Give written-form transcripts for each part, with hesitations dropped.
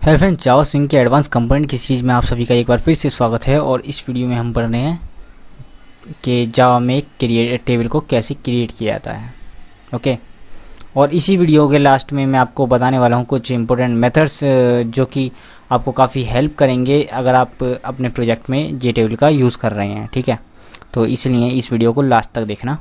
Hello friends, जावा swing के advance component की series में आप सभी का एक बार फिर से स्वागत है। और इस वीडियो में हम पढ़ रहे हैं कि जावा में क्रिएट टेबल को कैसे क्रिएट किया जाता है। ओके, और इसी वीडियो के लास्ट में मैं आपको बताने वाला हूँ कुछ इंपॉर्टेंट मेथड्स जो कि आपको काफ़ी हेल्प करेंगे अगर आप अपने प्रोजेक्ट में जे टेबल का यूज़ कर रहे हैं। ठीक है, तो इसलिए इस वीडियो को लास्ट तक देखना।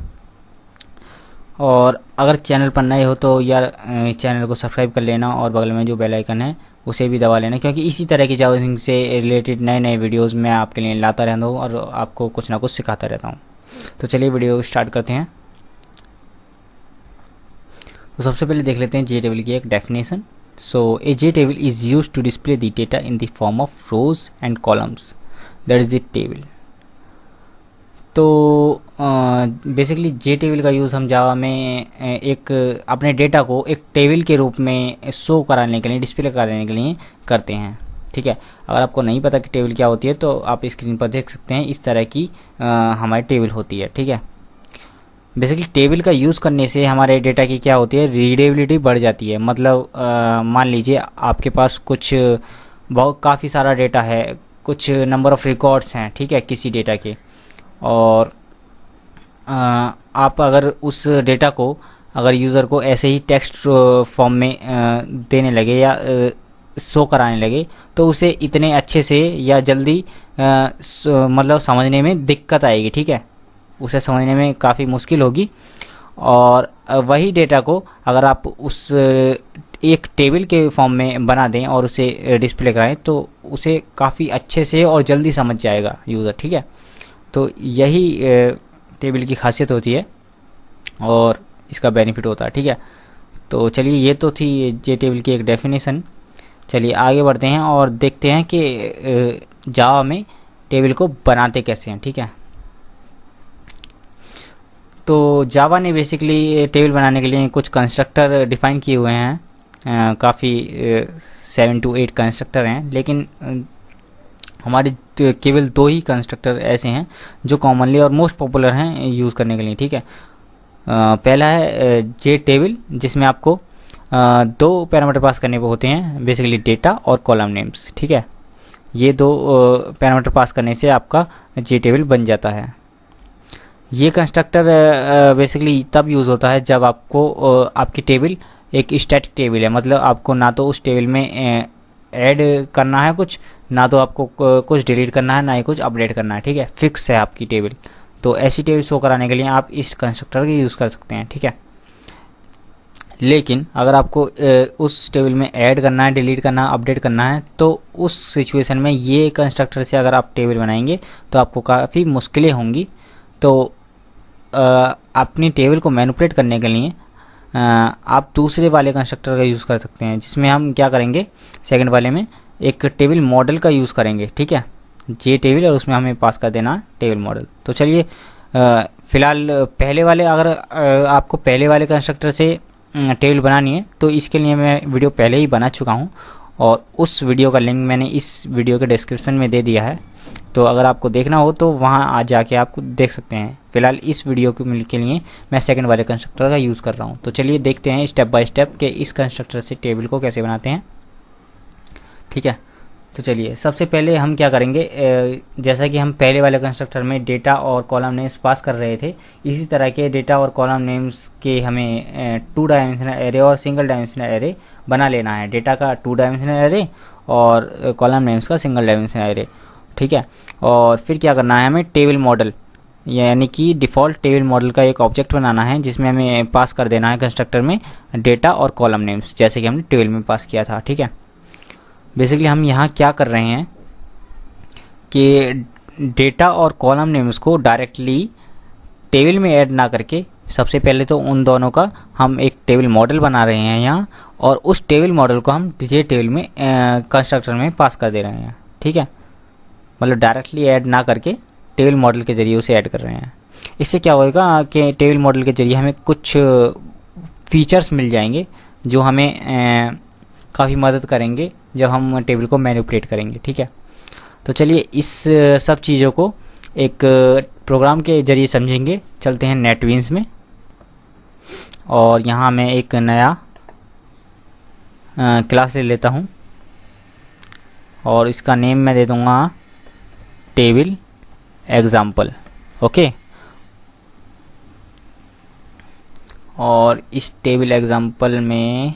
और अगर चैनल पर नए हो तो यार चैनल को सब्सक्राइब कर लेना और बगल में जो बेल आइकन है उसे भी दबा लेना, क्योंकि इसी तरह की जावा से रिलेटेड नए नए वीडियोस मैं आपके लिए लाता रहता हूँ और आपको कुछ ना कुछ सिखाता रहता हूँ। तो चलिए वीडियो स्टार्ट करते हैं। तो सबसे पहले देख लेते हैं जे टेबल की एक definition. So a J table is use to display the data in the form of rows and columns, that is the table. तो बेसिकली जे टेबल का यूज़ हम जावा में एक अपने डेटा को एक टेबल के रूप में शो कराने के लिए, डिस्प्ले कराने के लिए करते हैं। ठीक है, अगर आपको नहीं पता कि टेबल क्या होती है तो आप स्क्रीन पर देख सकते हैं, इस तरह की हमारी टेबल होती है। ठीक है, बेसिकली टेबल का यूज़ करने से हमारे डेटा की क्या होती है, रीडेबिलिटी बढ़ जाती है। मतलब मान लीजिए आपके पास कुछ बहुत काफ़ी सारा डेटा है, कुछ नंबर ऑफ़ रिकॉर्ड्स हैं, ठीक है, किसी डेटा के। और आप अगर उस डेटा को अगर यूज़र को ऐसे ही टेक्स्ट फॉर्म में देने लगे या शो कराने लगे तो उसे इतने अच्छे से या जल्दी मतलब समझने में दिक्कत आएगी। ठीक है, उसे समझने में काफ़ी मुश्किल होगी। और वही डेटा को अगर आप उस एक टेबल के फॉर्म में बना दें और उसे डिस्प्ले कराएं तो उसे काफ़ी अच्छे से और जल्दी समझ जाएगा यूज़र। ठीक है, तो यही टेबल की खासियत होती है और इसका बेनिफिट होता है। ठीक है, तो चलिए ये तो थी जे टेबल की एक डेफिनेशन। चलिए आगे बढ़ते हैं और देखते हैं कि जावा में टेबल को बनाते कैसे हैं। ठीक है, तो जावा ने बेसिकली टेबल बनाने के लिए कुछ कंस्ट्रक्टर डिफाइन किए हुए हैं। काफ़ी 7 to 8 कंस्ट्रक्टर हैं, लेकिन हमारे केवल 2 ही कंस्ट्रक्टर ऐसे हैं जो कॉमनली और मोस्ट पॉपुलर हैं यूज़ करने के लिए। ठीक है, पहला है जे टेबल, जिसमें आपको 2 पैरामीटर पास करने को होते हैं, बेसिकली डेटा और कॉलम नेम्स। ठीक है, ये 2 पैरामीटर पास करने से आपका जे टेबल बन जाता है। ये कंस्ट्रक्टर बेसिकली तब यूज़ होता है जब आपको आपकी टेबल एक स्टैटिक टेबल है, मतलब आपको ना तो उस टेबल में ऐड करना है कुछ, ना तो आपको कुछ डिलीट करना है, ना ही कुछ अपडेट करना है। ठीक है, फिक्स है आपकी टेबल। तो ऐसी टेबल शो कराने के लिए आप इस कंस्ट्रक्टर का यूज़ कर सकते हैं। ठीक है, लेकिन अगर आपको उस टेबल में ऐड करना है, डिलीट करना है, अपडेट करना है, तो उस सिचुएशन में ये कंस्ट्रक्टर से अगर आप टेबल बनाएंगे तो आपको काफ़ी मुश्किलें होंगी। तो अपनी टेबल को मैनिपुलेट करने के लिए आप दूसरे वाले कंस्ट्रक्टर का यूज़ कर सकते हैं, जिसमें हम क्या करेंगे, सेकंड वाले में एक टेबल मॉडल का यूज़ करेंगे। ठीक है, जे टेबल और उसमें हमें पास कर देना है टेबल मॉडल। तो चलिए फ़िलहाल पहले वाले, अगर आपको पहले वाले कंस्ट्रक्टर से टेबल बनानी है तो इसके लिए मैं वीडियो पहले ही बना चुका हूँ और उस वीडियो का लिंक मैंने इस वीडियो के डिस्क्रिप्शन में दे दिया है। तो अगर आपको देखना हो तो वहाँ आ जाके आप देख सकते हैं। फिलहाल इस वीडियो के लिए मैं सेकंड वाले कंस्ट्रक्टर का यूज़ कर रहा हूँ। तो चलिए देखते हैं स्टेप बाय स्टेप कि इस कंस्ट्रक्टर से टेबल को कैसे बनाते हैं। ठीक है, तो चलिए सबसे पहले हम क्या करेंगे, जैसा कि हम पहले वाले कंस्ट्रक्टर में डेटा और कॉलम नेम्स पास कर रहे थे, इसी तरह के डेटा और कॉलम नेम्स के हमें 2 डायमेंशनल एरे और सिंगल डायमेंशनल एरे बना लेना है। डेटा का 2 डायमेंशनल एरे और कॉलम नेम्स का सिंगल डायमेंशनल एरे। ठीक है, और फिर क्या करना है, हमें टेबल मॉडल यानी कि डिफ़ॉल्ट टेबल मॉडल का एक ऑब्जेक्ट बनाना है, जिसमें हमें पास कर देना है कंस्ट्रक्टर में डेटा और कॉलम नेम्स, जैसे कि हमने टेबल में पास किया था। ठीक है, बेसिकली हम यहाँ क्या कर रहे हैं कि डेटा और कॉलम नेम्स को डायरेक्टली टेबल में ऐड ना करके सबसे पहले तो उन दोनों का हम एक टेबल मॉडल बना रहे हैं यहाँ, और उस टेबल मॉडल को हम जे टेबल में कंस्ट्रक्टर में पास कर दे रहे हैं। ठीक है, मतलब डायरेक्टली ऐड ना करके टेबल मॉडल के जरिए उसे ऐड कर रहे हैं। इससे क्या होगा कि टेबल मॉडल के जरिए हमें कुछ फीचर्स मिल जाएंगे जो हमें काफ़ी मदद करेंगे जब हम टेबल को मैनिपुलेट करेंगे। ठीक है, तो चलिए इस सब चीज़ों को एक प्रोग्राम के जरिए समझेंगे। चलते हैं नेटबीन्स में और यहाँ मैं एक नया क्लास ले लेता हूँ। और इसका नेम मैं दे दूँगा टेबल एग्जाम्पल। ओके, और इस टेबल एग्जाम्पल में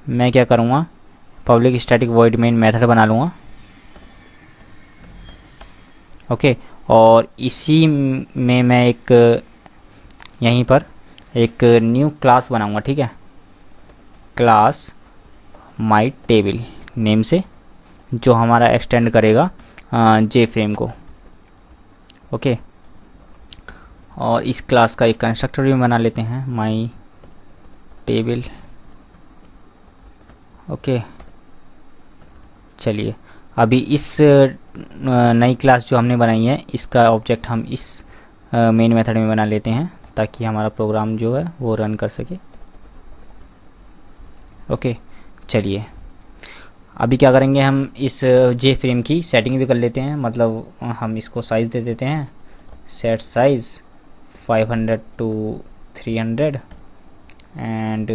मैं क्या करूँगा, public static void main method बना लूँगा। ओके, और इसी में मैं एक यहीं पर एक न्यू क्लास बनाऊँगा। ठीक है, क्लास माई टेबल नेम से, जो हमारा एक्सटेंड करेगा जे फ्रेम को। ओके, और इस क्लास का एक कंस्ट्रक्टर भी बना लेते हैं, माई टेबल। ओके, चलिए अभी इस नई क्लास जो हमने बनाई है इसका ऑब्जेक्ट हम इस मेन मेथड में बना लेते हैं, ताकि हमारा प्रोग्राम जो है वो रन कर सके। ओके, चलिए अभी क्या करेंगे, हम इस जे फ्रेम की सेटिंग भी कर लेते हैं। मतलब हम इसको साइज़ दे देते हैं, set size 500 to 300 and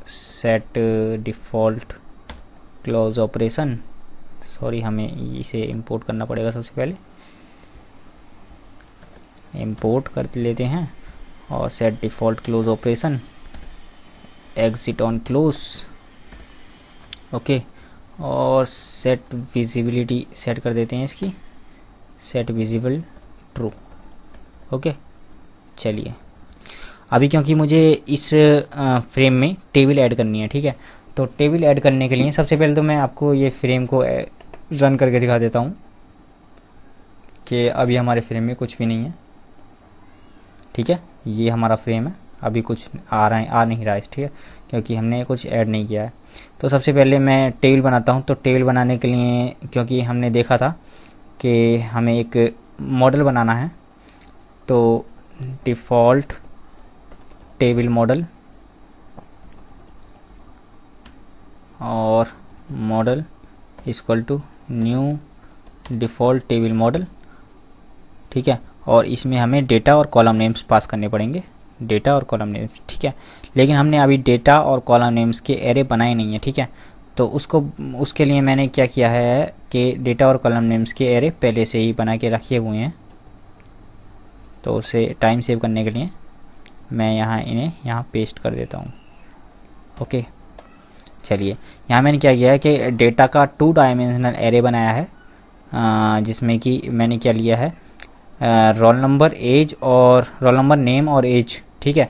set default close operation. Sorry, हमें इसे इंपोर्ट करना पड़ेगा। सबसे पहले इंपोर्ट कर लेते हैं और set default close operation, exit on close. Okay, और सेट विजिबिलिटी सेट कर देते हैं इसकी, सेट विजिबल ट्रू। ओके, चलिए अभी क्योंकि मुझे इस फ्रेम में टेबल ऐड करनी है, ठीक है, तो टेबल ऐड करने के लिए सबसे पहले तो मैं आपको ये फ्रेम को रन करके दिखा देता हूँ कि अभी हमारे फ्रेम में कुछ भी नहीं है। ठीक है, ये हमारा फ्रेम है, अभी कुछ आ नहीं रहा है, ठीक है, क्योंकि हमने कुछ ऐड नहीं किया है। तो सबसे पहले मैं टेबल बनाता हूँ। तो टेबल बनाने के लिए, क्योंकि हमने देखा था कि हमें एक मॉडल बनाना है, तो डिफ़ॉल्ट टेबल मॉडल और model equal to new default table model. ठीक है, और इसमें हमें डेटा और कॉलम नेम्स पास करने पड़ेंगे, डेटा और कॉलम नेम्स। ठीक है, लेकिन हमने अभी डेटा और कॉलम नेम्स के एरे बनाए नहीं है। ठीक है, तो उसके लिए मैंने क्या किया है कि डेटा और कॉलम नेम्स के एरे पहले से ही बना के रखे हुए हैं। तो उसे टाइम सेव करने के लिए मैं इन्हें यहाँ पेस्ट कर देता हूँ। ओके, चलिए यहाँ मैंने क्या किया है कि डेटा का 2 डायमेंशनल एरे बनाया है, जिसमें कि मैंने क्या लिया है, रोल नंबर, एज और रोल नंबर, नेम और एज। ठीक है,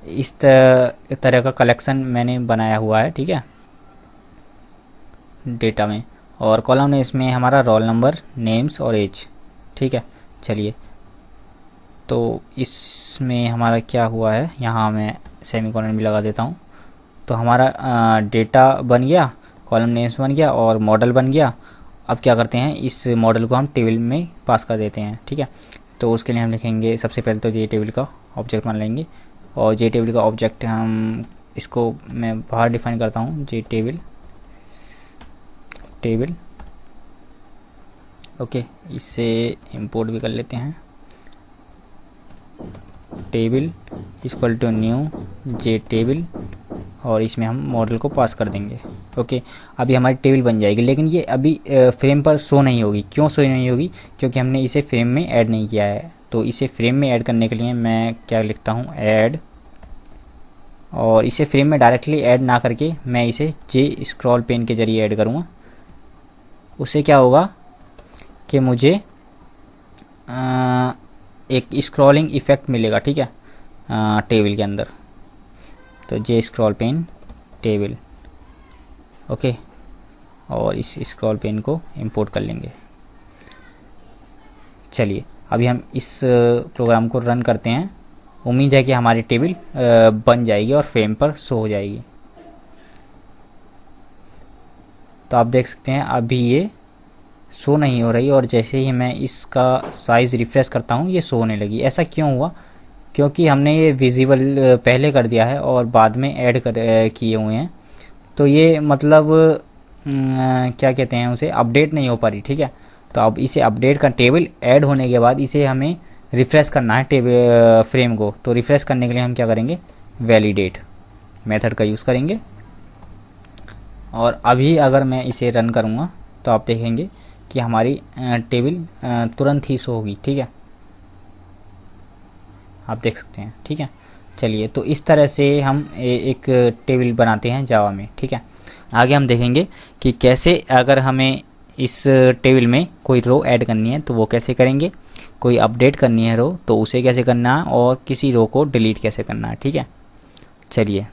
इस तरह का कलेक्शन मैंने बनाया हुआ है। ठीक है, डेटा में, और कॉलम में इसमें हमारा रोल नंबर, नेम्स और एज। ठीक है, चलिए तो इसमें हमारा क्या हुआ है, यहाँ मैं सेमीकोलन भी लगा देता हूँ। तो हमारा डेटा बन गया, कॉलम नेम्स बन गया और मॉडल बन गया। अब क्या करते हैं, इस मॉडल को हम टेबल में पास कर देते हैं। ठीक है, तो उसके लिए हम लिखेंगे, सबसे पहले तो जे टेबल का ऑब्जेक्ट मान लेंगे, और जे टेबल का ऑब्जेक्ट हम इसको मैं बाहर डिफाइन करता हूँ, जे टेबल टेबल। ओके, इससे इंपोर्ट भी कर लेते हैं, table equal to new J table, और इसमें हम मॉडल को पास कर देंगे। ओके, अभी हमारी टेबल बन जाएगी, लेकिन ये अभी फ्रेम पर शो नहीं होगी। क्यों शो नहीं होगी, क्योंकि हमने इसे फ्रेम में ऐड नहीं किया है। तो इसे फ्रेम में ऐड करने के लिए मैं क्या लिखता हूँ, ऐड, और इसे फ्रेम में डायरेक्टली ऐड ना करके मैं इसे जे स्क्रॉल पेन के जरिए ऐड करूँगा। उससे क्या होगा कि मुझे एक स्क्रॉलिंग इफ़ेक्ट मिलेगा। ठीक है, टेबल के अंदर। तो जे स्क्रॉल पेन टेबल। ओके, और इस स्क्रॉल पेन को इंपोर्ट कर लेंगे। चलिए अभी हम इस प्रोग्राम को रन करते हैं। उम्मीद है कि हमारी टेबल बन जाएगी और फ्रेम पर शो हो जाएगी। तो आप देख सकते हैं अभी ये शो नहीं हो रही, और जैसे ही मैं इसका साइज़ रिफ्रेश करता हूँ ये शो होने लगी। ऐसा क्यों हुआ, क्योंकि हमने ये विजिबल पहले कर दिया है और बाद में ऐड किए हुए हैं। तो ये मतलब क्या कहते हैं उसे, अपडेट नहीं हो पा रही। ठीक है, तो अब इसे अपडेट का, टेबल ऐड होने के बाद इसे हमें रिफ़्रेश करना है टेबल फ्रेम को। तो रिफ़्रेश करने के लिए हम क्या करेंगे, वैलिडेट। मेथड का यूज़ करेंगे। और अभी अगर मैं इसे रन करूँगा तो आप देखेंगे कि हमारी टेबल तुरंत ही शो होगी। ठीक है, आप देख सकते हैं। ठीक है, चलिए, तो इस तरह से हम एक टेबल बनाते हैं जावा में। ठीक है, आगे हम देखेंगे कि कैसे अगर हमें इस टेबल में कोई रो ऐड करनी है तो वो कैसे करेंगे, कोई अपडेट करनी है रो तो उसे कैसे करना है, और किसी रो को डिलीट कैसे करना है। ठीक है, चलिए